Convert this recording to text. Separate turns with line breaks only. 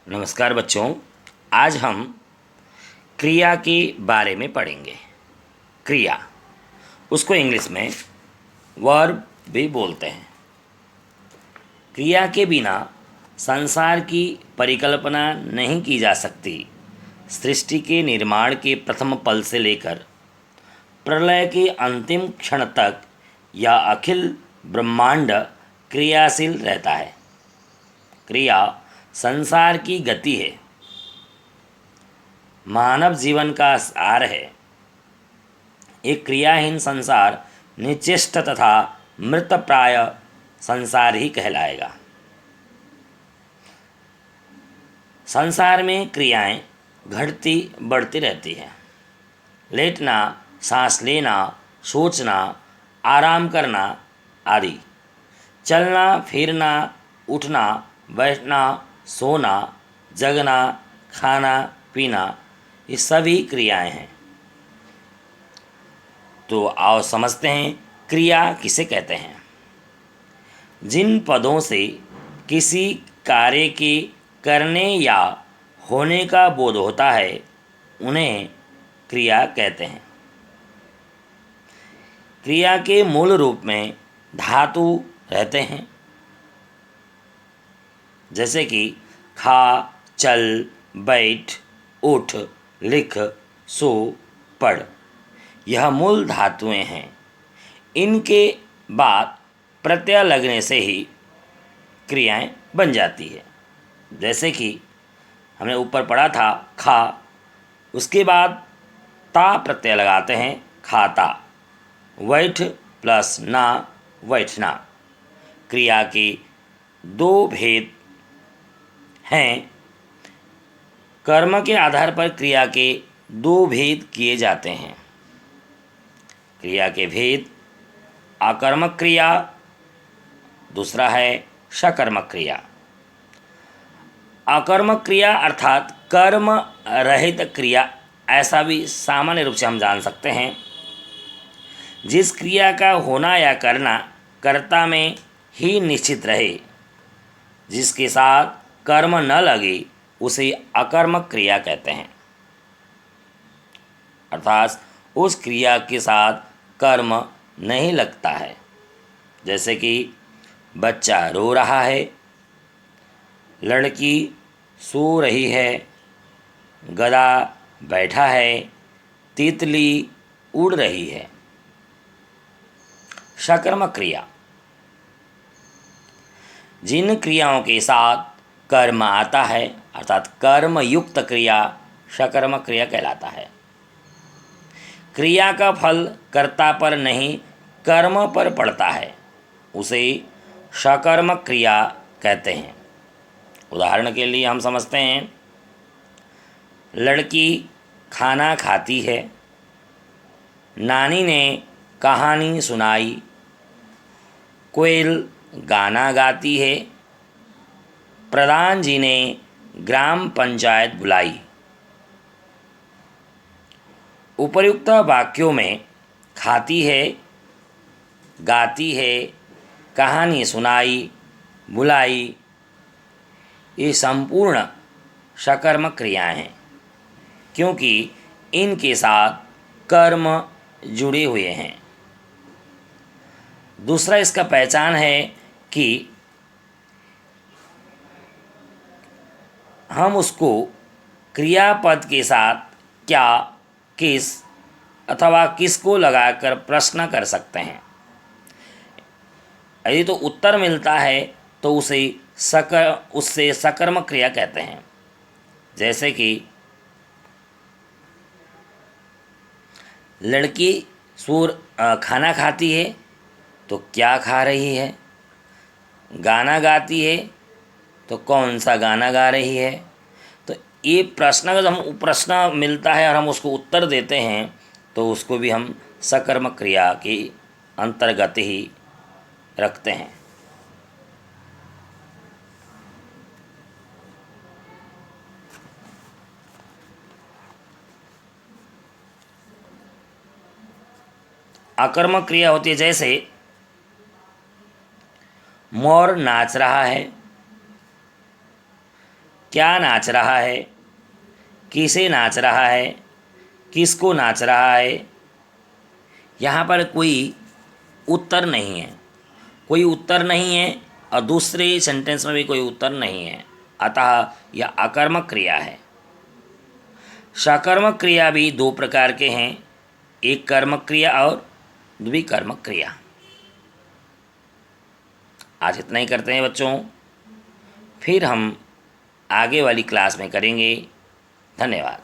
नमस्कार बच्चों। आज हम क्रिया के बारे में पढ़ेंगे। क्रिया, उसको इंग्लिश में वर्ब भी बोलते हैं। क्रिया के बिना संसार की परिकल्पना नहीं की जा सकती। सृष्टि के निर्माण के प्रथम पल से लेकर प्रलय के अंतिम क्षण तक यह अखिल ब्रह्मांड क्रियाशील रहता है। क्रिया संसार की गति है, मानव जीवन का सार है। एक क्रियाहीन संसार निश्चेष्ट तथा मृतप्राय संसार ही कहलाएगा। संसार में क्रियाएं घटती बढ़ती रहती हैं। लेटना, सांस लेना, सोचना, आराम करना आदि, चलना फिरना, उठना बैठना, सोना, जगना, खाना पीना, ये सभी क्रियाएं हैं। तो आओ समझते हैं क्रिया किसे कहते हैं। जिन पदों से किसी कार्य के करने या होने का बोध होता है उन्हें क्रिया कहते हैं। क्रिया के मूल रूप में धातु रहते हैं, जैसे कि खा, चल, बैठ, उठ, लिख, सो, पढ़। यह मूल धातुएं हैं। इनके बाद प्रत्यय लगने से ही क्रियाएं बन जाती है। जैसे कि हमने ऊपर पढ़ा था खा, उसके बाद ता प्रत्यय लगाते हैं, खाता। बैठ प्लस ना, बैठना। क्रिया के दो भेद हैं। कर्म के आधार पर क्रिया के दो भेद किए जाते हैं। क्रिया के भेद आकर्मक क्रिया, दूसरा है सकर्मक क्रिया। आकर्मक क्रिया अर्थात कर्म रहित क्रिया, ऐसा भी सामान्य रूप से हम जान सकते हैं। जिस क्रिया का होना या करना कर्ता में ही निश्चित रहे, जिसके साथ कर्म न लगे, उसे अकर्मक क्रिया कहते हैं। अर्थात उस क्रिया के साथ कर्म नहीं लगता है। जैसे कि बच्चा रो रहा है, लड़की सो रही है, गधा बैठा है, तितली उड़ रही है। सकर्मक क्रिया, जिन क्रियाओं के साथ कर्म आता है अर्थात कर्म युक्त क्रिया सकर्मक क्रिया कहलाता है। क्रिया का फल कर्ता पर नहीं कर्म पर पड़ता है, उसे सकर्मक क्रिया कहते हैं। उदाहरण के लिए हम समझते हैं, लड़की खाना खाती है, नानी ने कहानी सुनाई, कोयल गाना गाती है, प्रधान जी ने ग्राम पंचायत बुलाई। उपर्युक्त वाक्यों में खाती है, गाती है, कहानी सुनाई, बुलाई, ये संपूर्ण सकर्मक क्रियाएं हैं, क्योंकि इनके साथ कर्म जुड़े हुए हैं। दूसरा इसका पहचान है कि हम उसको क्रियापद के साथ क्या, किस अथवा किसको लगाकर प्रश्न कर सकते हैं। यदि तो उत्तर मिलता है तो उससे सकर्मक क्रिया कहते हैं। जैसे कि लड़की खाना खाती है तो क्या खा रही है, गाना गाती है तो कौन सा गाना गा रही है। तो ये प्रश्न अगर हम प्रश्न मिलता है और हम उसको उत्तर देते हैं तो उसको भी हम सकर्मक क्रिया के अंतर्गत ही रखते हैं। आकर्मक क्रिया होती है, जैसे मोर नाच रहा है, क्या नाच रहा है, किसे नाच रहा है, किसको नाच रहा है। यहाँ पर कोई उत्तर नहीं है, कोई उत्तर नहीं है और दूसरे सेंटेंस में भी कोई उत्तर नहीं है, अतः यह अकर्मक क्रिया है। सकर्मक क्रिया भी दो प्रकार के हैं, एक कर्मक क्रिया और द्विकर्मक क्रिया। आज इतना ही करते हैं बच्चों, फिर हम आगे वाली क्लास में करेंगे। धन्यवाद।